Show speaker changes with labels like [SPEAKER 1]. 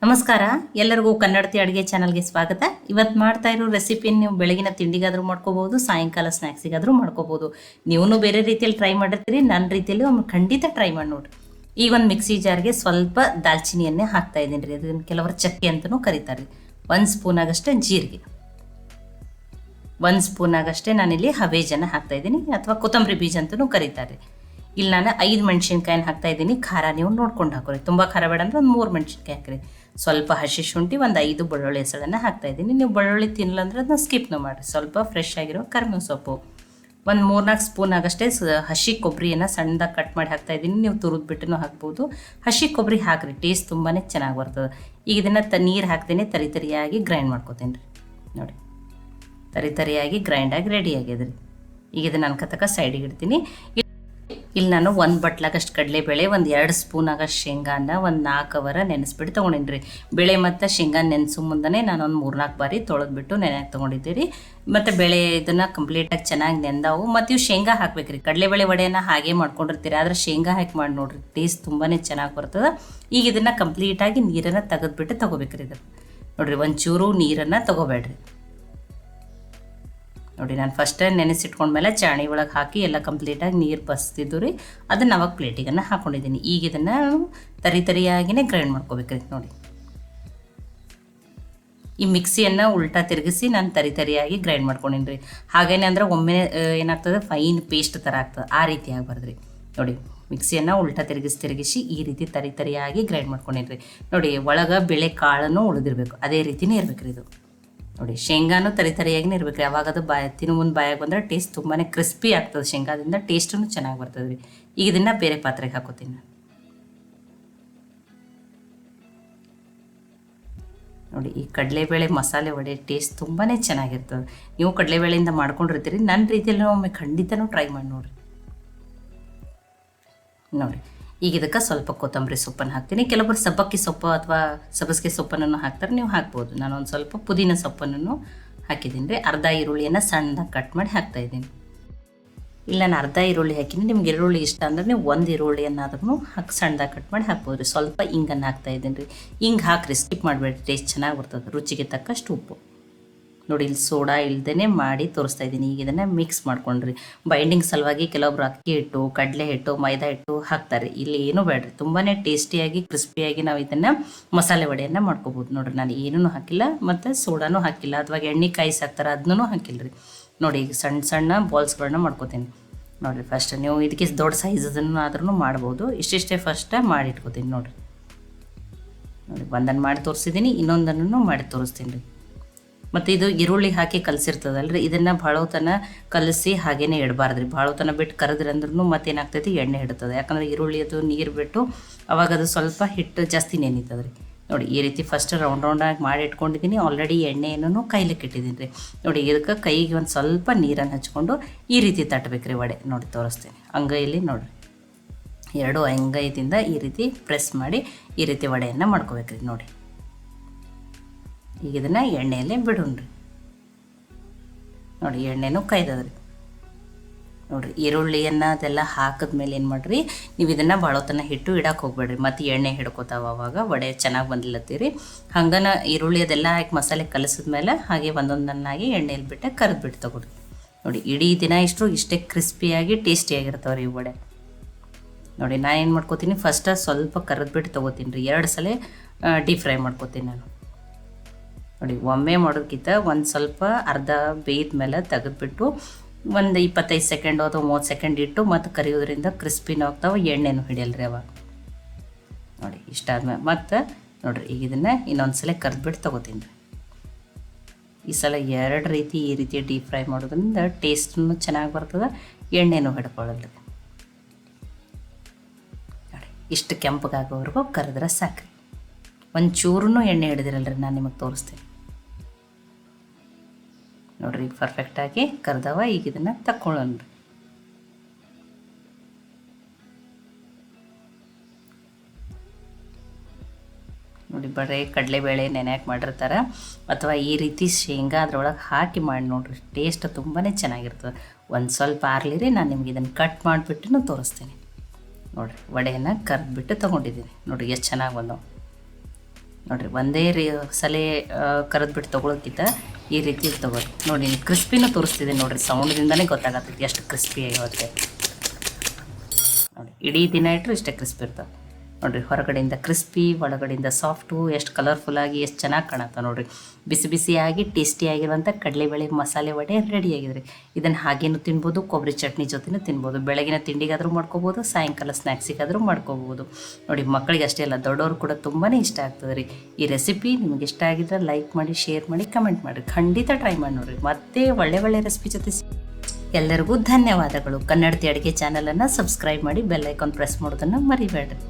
[SPEAKER 1] ನಮಸ್ಕಾರ, ಎಲ್ಲರಿಗೂ ಕನ್ನಡತಿ ಅಡುಗೆ ಚಾನಲ್ಗೆ ಸ್ವಾಗತ. ಇವತ್ತು ಮಾಡ್ತಾ ಇರೋ ರೆಸಿಪಿಯನ್ನು ನೀವು ಬೆಳಗಿನ ತಿಂಡಿಗಾದರೂ ಮಾಡ್ಕೋಬಹುದು, ಸಾಯಂಕಾಲ ಸ್ನ್ಯಾಕ್ಸಿಗಾದರೂ ಮಾಡ್ಕೋಬಹುದು. ನೀವು ಬೇರೆ ರೀತಿಯಲ್ಲಿ ಟ್ರೈ ಮಾಡಿರ್ತೀರಿ, ನನ್ನ ರೀತಿಯಲ್ಲಿ ಒಮ್ಮೆ ಖಂಡಿತ ಟ್ರೈ ಮಾಡಿ ನೋಡ್ರಿ. ಈಗ ಒಂದು ಮಿಕ್ಸಿ ಜಾರ್ಗೆ ಸ್ವಲ್ಪ ದಾಲ್ಚಿನ್ನಿ ಹಾಕ್ತಾ ಇದ್ದೀನಿ ರೀ. ಅದನ್ನು ಕೆಲವರು ಚಕ್ಕೆ ಅಂತಲೂ ಕರೀತಾರೆ. 1 ಸ್ಪೂನ್ ಆಗಷ್ಟೇ ಜೀರಿಗೆ, 1 ಸ್ಪೂನ್ ಆಗಷ್ಟೇ ನಾನಿಲ್ಲಿ ಹವೇಜನ್ನು ಹಾಕ್ತಾ ಇದ್ದೀನಿ, ಅಥವಾ ಕೊತ್ತಂಬರಿ ಬೀಜ ಅಂತಲೂ ಕರೀತಾರೆ. ಇಲ್ಲಿ ನಾನು 5 ಮೆಣಸಿನ್ಕಾಯಿನ ಹಾಕ್ತಾ ಇದ್ದೀನಿ. ಖಾರ ನೀವು ನೋಡ್ಕೊಂಡು ಹಾಕೋರಿ, ತುಂಬ ಖಾರ ಬೇಡ ಅಂದರೆ ಒಂದು 3 ಮೆಣಸಿನ್ಕಾಯಿ ಹಾಕಿರಿ. ಸ್ವಲ್ಪ ಹಸಿ ಶುಂಠಿ, ಒಂದು 5 ಬೆಳ್ಳುಳ್ಳಿ ಹೆಸಳನ್ನು ಹಾಕ್ತಾ ಇದ್ದೀನಿ. ನೀವು ಬೆಳ್ಳುಳ್ಳಿ ತಿನ್ನಲ್ಲ ಅಂದರೆ ಅದನ್ನ ಸ್ಕಿಪ್ನು ಮಾಡಿರಿ. ಸ್ವಲ್ಪ ಫ್ರೆಶ್ ಆಗಿರೋ ಕರಿಬೇವು ಸೊಪ್ಪು, ಒಂದು 3-4 ಸ್ಪೂನ್ ಆಗಷ್ಟೇ ಹಸಿ ಕೊಬ್ಬರಿಯನ್ನು ಸಣ್ಣದಾಗಿ ಕಟ್ ಮಾಡಿ ಹಾಕ್ತಾ ಇದ್ದೀನಿ. ನೀವು ತುರಿದ್ಬಿಟ್ಟು ಹಾಕ್ಬೋದು. ಹಸಿ ಕೊಬ್ಬರಿ ಹಾಕಿರಿ, ಟೇಸ್ಟ್ ತುಂಬಾ ಚೆನ್ನಾಗಿ ಬರ್ತದೆ. ಈಗ ಇದನ್ನು ನೀರು ಹಾಕ್ತೀನಿ, ತರಿಯಾಗಿ ಗ್ರೈಂಡ್ ಮಾಡ್ಕೊತೀನಿ ರೀ. ನೋಡಿ, ತರಿಯಾಗಿ ಗ್ರೈಂಡಾಗಿ ರೆಡಿ ಆಗಿದೆ ರೀ. ಈಗ ಇದನ್ನು ಅನ್ಕತಕ್ಕ ಸೈಡಿಗೆ ಇಡ್ತೀನಿ. ಇಲ್ಲಿ ನಾನು 1 ಬಟ್ಲಾಗಷ್ಟು ಕಡಲೆಬೇಳೆ, ಒಂದು 2 ಸ್ಪೂನ್ ಆಗಷ್ಟು ಶೇಂಗಾನ, ಒಂದು 4 ಅವರ್ ನೆನೆಸ್ಬಿಟ್ಟು ತೊಗೊಂಡಿನಿ ರೀ. ಬೇಳೆ ಮತ್ತು ಶೇಂಗಾ ನೆನೆಸೋ ಮುಂದೆ ನಾನು ಒಂದು 3-4 ಬಾರಿ ತೊಳೆದ್ಬಿಟ್ಟು ನೆನೆಯಾಗಿ ತೊಗೊಂಡಿದ್ದೀರಿ. ಮತ್ತು ಬೇಳೆ ಇದನ್ನು ಕಂಪ್ಲೀಟಾಗಿ ಚೆನ್ನಾಗಿ ನೆಂದಾವು. ಮತ್ತು ಇವು ಶೇಂಗಾ ಹಾಕ್ಬೇಕು ರೀ. ಕಡಲೆಬೇಳೆ ವಡೆಯನ್ನು ಹಾಗೆ ಮಾಡ್ಕೊಂಡಿರ್ತೀರಿ, ಆದರೆ ಶೇಂಗಾ ಹಾಕಿ ಮಾಡಿ ನೋಡಿರಿ, ಟೇಸ್ಟ್ ತುಂಬಾ ಚೆನ್ನಾಗಿ ಬರ್ತದೆ. ಈಗ ಇದನ್ನು ಕಂಪ್ಲೀಟಾಗಿ ನೀರನ್ನು ತೆಗೆದ್ಬಿಟ್ಟು ತೊಗೋಬೇಕ್ರಿ. ಇದು ನೋಡಿರಿ, ಒಂಚೂರು ನೀರನ್ನು ತೊಗೋಬೇಡ್ರಿ. ನೋಡಿ, ನಾನು ಫಸ್ಟ್ ನೆನೆಸಿಟ್ಕೊಂಡ್ಮೇಲೆ ಚಾಣಿ ಒಳಗೆ ಹಾಕಿ ಎಲ್ಲ ಕಂಪ್ಲೀಟಾಗಿ ನೀರು ಬಸ್ತಿದ್ದು ರೀ. ಅದನ್ನು ಅವಾಗ ಪ್ಲೇಟಿಗೆ ಹಾಕ್ಕೊಂಡಿದ್ದೀನಿ. ಈಗ ಇದನ್ನು ತರಿಯಾಗಿಯೇ ಗ್ರೈಂಡ್ ಮಾಡ್ಕೋಬೇಕ್ರಿ. ನೋಡಿ, ಈ ಮಿಕ್ಸಿಯನ್ನು ಉಲ್ಟಾ ತಿರುಗಿಸಿ ನಾನು ತರಿಯಾಗಿ ಗ್ರೈಂಡ್ ಮಾಡ್ಕೊಂಡಿನಿ ರೀ. ಹಾಗೇನೆ ಅಂದರೆ ಒಮ್ಮೆ ಏನಾಗ್ತದೆ, ಫೈನ್ ಪೇಸ್ಟ್ ಥರ ಆಗ್ತದೆ, ಆ ರೀತಿ ಆಗಬಾರ್ದು. ನೋಡಿ, ಮಿಕ್ಸಿಯನ್ನು ಉಲ್ಟಾ ತಿರುಗಿಸಿ ಈ ರೀತಿ ತರಿಯಾಗಿ ಗ್ರೈಂಡ್ ಮಾಡ್ಕೊಂಡಿನಿ ರೀ. ನೋಡಿ, ಒಳಗೆ ಬೇಳೆ ಕಾಳನ್ನು ಉಳಿದಿರಬೇಕು, ಅದೇ ರೀತಿಯೇ ಇರಬೇಕು ರೀ ಇದು. ನೋಡಿ, ಶೇಂಗಾನು ತರಿಯಾಗಿನೇ ಇರಬೇಕು ರೀ. ಅವಾಗ ಅದು ತಿನ್ನು ಮುಂದೆ ಬಾಯಾಗಿ ಬಂದರೆ ಟೇಸ್ಟ್ ತುಂಬಾ ಕ್ರಿಸ್ಪಿ ಆಗ್ತದೆ. ಶೇಂಗಾದಿಂದ ಟೇಸ್ಟೂ ಚೆನ್ನಾಗಿ ಬರ್ತದೆ ರೀ. ಈಗ ಇದನ್ನು ಬೇರೆ ಪಾತ್ರೆಗೆ ಹಾಕೋತೀನಿ. ನೋಡಿ, ಈ ಕಡಲೆಬೇಳೆ ಮಸಾಲೆ ವಡೆ ಟೇಸ್ಟ್ ತುಂಬಾ ಚೆನ್ನಾಗಿರ್ತದೆ. ನೀವು ಕಡಲೆಬೇಳೆಯಿಂದ ಮಾಡ್ಕೊಂಡಿರ್ತೀರಿ, ನನ್ನ ರೀತಿಯಲ್ಲಿ ಒಮ್ಮೆ ಖಂಡಿತನೂ ಟ್ರೈ ಮಾಡಿ ನೋಡಿರಿ. ನೋಡಿ, ಈಗ ಇದಕ್ಕೆ ಸ್ವಲ್ಪ ಕೊತ್ತಂಬರಿ ಸೊಪ್ಪನ್ನು ಹಾಕ್ತೀನಿ. ಕೆಲವೊಬ್ಬರು ಸಬ್ಬಕ್ಕಿ ಸೊಪ್ಪು ಅಥವಾ ಸಬ್ಬಸಿಗೆ ಸೊಪ್ಪನ್ನು ಹಾಕ್ತಾರೆ, ನೀವು ಹಾಕ್ಬೋದು. ನಾನು ಒಂದು ಸ್ವಲ್ಪ ಪುದೀನ ಸೊಪ್ಪನ್ನು ಹಾಕಿದ್ದೀನಿ ರೀ. ಅರ್ಧ ಈರುಳ್ಳಿಯನ್ನು ಸಣ್ಣದಾಗಿ ಕಟ್ ಮಾಡಿ ಹಾಕ್ತಾಯಿದ್ದೀನಿ. ಇಲ್ಲ, ನಾನು ಅರ್ಧ ಈರುಳ್ಳಿ ಹಾಕಿನಿ. ನಿಮ್ಗೆ ಈರುಳ್ಳಿ ಇಷ್ಟ ಅಂದರೆ ನೀವು 1 ಈರುಳ್ಳಿಯನ್ನಾದ್ರೂ ಸಣ್ಣದಾಗಿ ಕಟ್ ಮಾಡಿ ಹಾಕ್ಬೋದು ರೀ. ಸ್ವಲ್ಪ ಹಿಂಗನ್ನು ಹಾಕ್ತಾಯಿದ್ದೀನಿ ರೀ. ಹಿಂಗೆ ಹಾಕಿರಿ, ಸ್ಕಿಪ್ ಮಾಡಬೇಡಿ, ಟೇಸ್ಟ್ ಚೆನ್ನಾಗಿ ಬರ್ತದೆ. ರುಚಿಗೆ ತಕ್ಕಷ್ಟು ಉಪ್ಪು. ನೋಡಿ, ಇಲ್ಲಿ ಸೋಡಾ ಇಲ್ದೇ ಮಾಡಿ ತೋರಿಸ್ತಾ ಇದ್ದೀನಿ. ಈಗ ಇದನ್ನು ಮಿಕ್ಸ್ ಮಾಡ್ಕೊಂಡ್ರಿ. ಬೈಂಡಿಂಗ್ ಸಲುವಾಗಿ ಕೆಲವೊಬ್ರು ಅಕ್ಕಿ ಹಿಟ್ಟು, ಕಡಲೆ ಹಿಟ್ಟು, ಮೈದಾ ಹಿಟ್ಟು ಹಾಕ್ತಾರೆ. ಇಲ್ಲಿ ಏನೂ ಬೇಡ್ರಿ, ತುಂಬಾ ಟೇಸ್ಟಿಯಾಗಿ ಕ್ರಿಸ್ಪಿಯಾಗಿ ನಾವು ಇದನ್ನು ಮಸಾಲೆ ವಡೆಯನ್ನು ಮಾಡ್ಕೋಬೋದು. ನೋಡಿರಿ, ನಾನು ಏನೂ ಹಾಕಿಲ್ಲ ಮತ್ತು ಸೋಡಾನೂ ಹಾಕಿಲ್ಲ, ಅಥವಾ ಎಣ್ಣೆ ಕಾಯಿಸಿ ಹಾಕ್ತಾರೆ ಅದನ್ನೂ ಹಾಕಿಲ್ಲ ರೀ. ನೋಡಿ, ಈಗ ಸಣ್ಣ ಸಣ್ಣ ಬಾಲ್ಸ್ಗಳನ್ನ ಮಾಡ್ಕೋತೀನಿ. ನೋಡಿರಿ, ಫಸ್ಟ್ ನೀವು ಇದಕ್ಕೆ ದೊಡ್ಡ ಸೈಜನ್ನು ಆದ್ರೂ ಮಾಡ್ಬೋದು. ಇಷ್ಟಿಷ್ಟೇ ಫಸ್ಟ್ ಮಾಡಿ ಇಟ್ಕೋತೀನಿ. ನೋಡಿರಿ, ಒಂದನ್ನು ಮಾಡಿ ತೋರಿಸಿದ್ದೀನಿ, ಇನ್ನೊಂದನ್ನು ಮಾಡಿ ತೋರಿಸ್ತೀನಿ ರೀ. ಮತ್ತು ಇದು ಈರುಳ್ಳಿ ಹಾಕಿ ಕಲಸಿರ್ತದಲ್ರಿ, ಇದನ್ನು ಭಾಳೋತನ ಕಲಸಿ ಹಾಗೇ ಇಡಬಾರ್ದು ರೀ. ಭಾಳೋತನ ಬಿಟ್ಟು ಕರೆದ್ರಿ ಅಂದ್ರೂ ಮತ್ತೇನಾಗ್ತೈತಿ, ಎಣ್ಣೆ ಹಿಡ್ತದೆ. ಯಾಕಂದರೆ ಈರುಳ್ಳಿ ಅದು ನೀರು ಬಿಟ್ಟು ಅವಾಗ ಅದು ಸ್ವಲ್ಪ ಹಿಟ್ಟು ಜಾಸ್ತಿ ನೆನೀತದೆ ರೀ. ನೋಡಿ, ಈ ರೀತಿ ಫಸ್ಟ್ ರೌಂಡಾಗಿ ಮಾಡಿ ಇಟ್ಕೊಂಡಿದ್ದೀನಿ. ಆಲ್ರೆಡಿ ಎಣ್ಣೆಯನ್ನು ಕೈಲಿಕ್ಕೆ ಇಟ್ಟಿದ್ದೀನಿ ರೀ. ನೋಡಿ, ಇದಕ್ಕೆ ಕೈಗೆ ಒಂದು ಸ್ವಲ್ಪ ನೀರನ್ನು ಹಚ್ಕೊಂಡು ಈ ರೀತಿ ತಟ್ಟಬೇಕು ರೀ ವಡೆ. ನೋಡಿ, ತೋರಿಸ್ತೀನಿ. ಅಂಗೈಲಿ ನೋಡಿರಿ, 2 ಅಂಗೈದಿಂದ ಈ ರೀತಿ ಪ್ರೆಸ್ ಮಾಡಿ ಈ ರೀತಿ ವಡೆಯನ್ನು ಮಾಡ್ಕೋಬೇಕ್ರಿ. ನೋಡಿ, ಈಗ ಇದನ್ನು ಎಣ್ಣೆಯಲ್ಲೇ ಬಿಡೋಣ್ರಿ. ನೋಡಿ, ಎಣ್ಣೆನೂ ಕಾಯ್ದದ್ರಿ. ನೋಡಿರಿ, ಈರುಳ್ಳಿಯನ್ನು ಅದೆಲ್ಲ ಹಾಕಿದ್ಮೇಲೆ ಏನು ಮಾಡಿರಿ, ನೀವು ಇದನ್ನು ಭಾಳೋತನ ಹಿಟ್ಟು ಇಡಕ್ಕೆ ಹೋಗ್ಬೇಡ್ರಿ. ಮತ್ತು ಎಣ್ಣೆ ಹಿಡ್ಕೋತಾವ, ಅವಾಗ ವಡೆ ಚೆನ್ನಾಗಿ ಬಂದಿಲ್ಲತ್ತೀರಿ. ಹಂಗನ ಈರುಳ್ಳಿ ಅದೆಲ್ಲ ಹಾಕಿ ಮಸಾಲೆ ಕಲಸಿದ್ಮೇಲೆ ಹಾಗೆ ಒಂದೊಂದನ್ನಾಗಿ ಎಣ್ಣೆಯಲ್ಲಿ ಬಿಟ್ಟು ಕರೆದ್ಬಿಟ್ಟು ತಗೊಳ್ರಿ. ನೋಡಿ, ಇಡೀ ದಿನ ಇಷ್ಟೇ ಕ್ರಿಸ್ಪಿಯಾಗಿ ಟೇಸ್ಟಿಯಾಗಿರ್ತಾವೆ ರೀ ವಡೆ. ನೋಡಿ, ನಾನು ಏನು ಮಾಡ್ಕೋತೀನಿ, ಫಸ್ಟ್ ಸ್ವಲ್ಪ ಕರೆದ್ಬಿಟ್ಟು ತೊಗೋತೀನಿ ರೀ. 2 ಸಲ ಡೀಪ್ ಫ್ರೈ ಮಾಡ್ಕೋತೀನಿ ನಾನು. ನೋಡಿ, ಒಮ್ಮೆ ಮಾಡೋದಕ್ಕಿಂತ ಒಂದು ಸ್ವಲ್ಪ ಅರ್ಧ ಬೇಯ್ದ ಮೇಲೆ ತೆಗೆದುಬಿಟ್ಟು ಒಂದು 25 ಸೆಕೆಂಡ್ ಅಥವಾ 30 ಸೆಕೆಂಡ್ ಇಟ್ಟು ಮತ್ತು ಕರಿಯೋದ್ರಿಂದ ಕ್ರಿಸ್ಪಿನೂ ಆಗ್ತಾವೆ, ಎಣ್ಣೆನೂ ಹಿಡಿಯಲ್ರಿ ಅವಾಗ. ನೋಡಿ, ಇಷ್ಟಾದ್ಮೇಲೆ ಮತ್ತು ನೋಡಿರಿ, ಈಗ ಇದನ್ನು ಇನ್ನೊಂದು ಸಲ ಕರೆದ್ಬಿಟ್ಟು ತೊಗೋತೀನಿ ರೀ. ಈ ಸಲ 2 ರೀತಿ ಈ ರೀತಿ ಡೀಪ್ ಫ್ರೈ ಮಾಡೋದ್ರಿಂದ ಟೇಸ್ಟೂ ಚೆನ್ನಾಗಿ ಬರ್ತದೆ, ಎಣ್ಣೆನೂ ಹಿಡ್ಕೊಳ್ಳಲ್ಲ. ನೋಡಿ, ಇಷ್ಟು ಕೆಂಪಗಾಗೋವರೆಗೂ ಕರೆದ್ರೆ ಸಾಕ್ರಿ. ಒಂಚೂರೂ ಎಣ್ಣೆ ಹಿಡಿದಿರಲ್ರಿ, ನಾನು ನಿಮಗೆ ತೋರಿಸ್ತೀನಿ. ನೋಡಿರಿ, ಪರ್ಫೆಕ್ಟಾಗಿ ಕರೆದವ. ಈಗ ಇದನ್ನು ತಕ್ಕೊಳ್ಳೋಣ ರೀ. ನೋಡಿ, ಬರೀ ಕಡಲೆಬೇಳೆ ನೆನೆಯಾಕೆ ಮಾಡಿರ್ತಾರೆ, ಅಥವಾ ಈ ರೀತಿ ಶೇಂಗಾ ಅದ್ರೊಳಗೆ ಹಾಕಿ ಮಾಡಿ ನೋಡಿರಿ, ಟೇಸ್ಟ್ ತುಂಬಾ ಚೆನ್ನಾಗಿರ್ತದೆ. ಒಂದು ಸ್ವಲ್ಪ ಆರ್ಲಿರಿ, ನಾನು ನಿಮ್ಗೆ ಇದನ್ನು ಕಟ್ ಮಾಡಿಬಿಟ್ಟು ತೋರಿಸ್ತೀನಿ. ನೋಡಿರಿ, ವಡೆಯನ್ನು ಕರೆದ್ಬಿಟ್ಟು ತೊಗೊಂಡಿದ್ದೀನಿ. ನೋಡಿ, ಎಷ್ಟು ಚೆನ್ನಾಗಿ ಬಂದವು. ನೋಡಿರಿ ಒಂದೇ ಸಲ ಕರೆದ್ಬಿಟ್ಟು ತೊಗೊಳಕ್ಕಿಂತ ಈ ರೀತಿ ತೊಗೊಳಿ. ನೋಡಿ ಕ್ರಿಸ್ಪಿನೂ ತೋರಿಸ್ತಿದೆ ನೋಡಿರಿ, ಸೌಂಡ್ದಿಂದನೇ ಗೊತ್ತಾಗತ್ತೈತಿ ಎಷ್ಟು ಕ್ರಿಸ್ಪಿ ಆಗಿರುತ್ತೆ. ನೋಡಿ ಇಡೀ ದಿನ ಇಟ್ಟರು ಇಷ್ಟೇ ಕ್ರಿಸ್ಪಿ ಇರ್ತಾವೆ ನೋಡಿರಿ. ಹೊರಗಡೆಯಿಂದ ಕ್ರಿಸ್ಪಿ, ಒಳಗಡೆಯಿಂದ ಸಾಫ್ಟು, ಎಷ್ಟು ಕಲರ್ಫುಲ್ಲಾಗಿ ಎಷ್ಟು ಚೆನ್ನಾಗಿ ಕಾಣುತ್ತೆ ನೋಡಿರಿ. ಬಿಸಿ ಬಿಸಿಯಾಗಿ ಟೇಸ್ಟಿಯಾಗಿರುವಂಥ ಕಡಲೆಬೇಳೆ ಮಸಾಲೆ ವಡೆ ರೆಡಿಯಾಗಿದ್ರಿ. ಇದನ್ನು ಹಾಗೇನು ತಿನ್ಬೋದು, ಕೊಬ್ಬರಿ ಚಟ್ನಿ ಜೊತೆನೂ ತಿನ್ಬೋದು. ಬೆಳಗಿನ ತಿಂಡಿಗಾದರೂ ಮಾಡ್ಕೋಬೋದು, ಸಾಯಂಕಾಲ ಸ್ನ್ಯಾಕ್ಸಿಗಾದರೂ ಮಾಡ್ಕೋಬೋದು. ನೋಡಿ ಮಕ್ಕಳಿಗೆ ಅಷ್ಟೇ ಅಲ್ಲ, ದೊಡ್ಡವರು ಕೂಡ ತುಂಬಾ ಇಷ್ಟ ಆಗ್ತದೆ ರೀ. ಈ ರೆಸಿಪಿ ನಿಮಗೆ ಇಷ್ಟ ಆಗಿದ್ರೆ ಲೈಕ್ ಮಾಡಿ, ಶೇರ್ ಮಾಡಿ, ಕಮೆಂಟ್ ಮಾಡಿರಿ. ಖಂಡಿತ ಟ್ರೈ ಮಾಡಿ ನೋಡಿರಿ. ಮತ್ತೆ ಒಳ್ಳೆ ರೆಸಿಪಿ ಜೊತೆ ಎಲ್ಲರಿಗೂ ಧನ್ಯವಾದಗಳು. ಕನ್ನಡತಿ ಅಡುಗೆ ಚಾನಲನ್ನು ಸಬ್ಸ್ಕ್ರೈಬ್ ಮಾಡಿ, ಬೆಲ್ ಐಕಾನ್ ಪ್ರೆಸ್ ಮಾಡೋದನ್ನು ಮರಿಬೇಡ್ರಿ.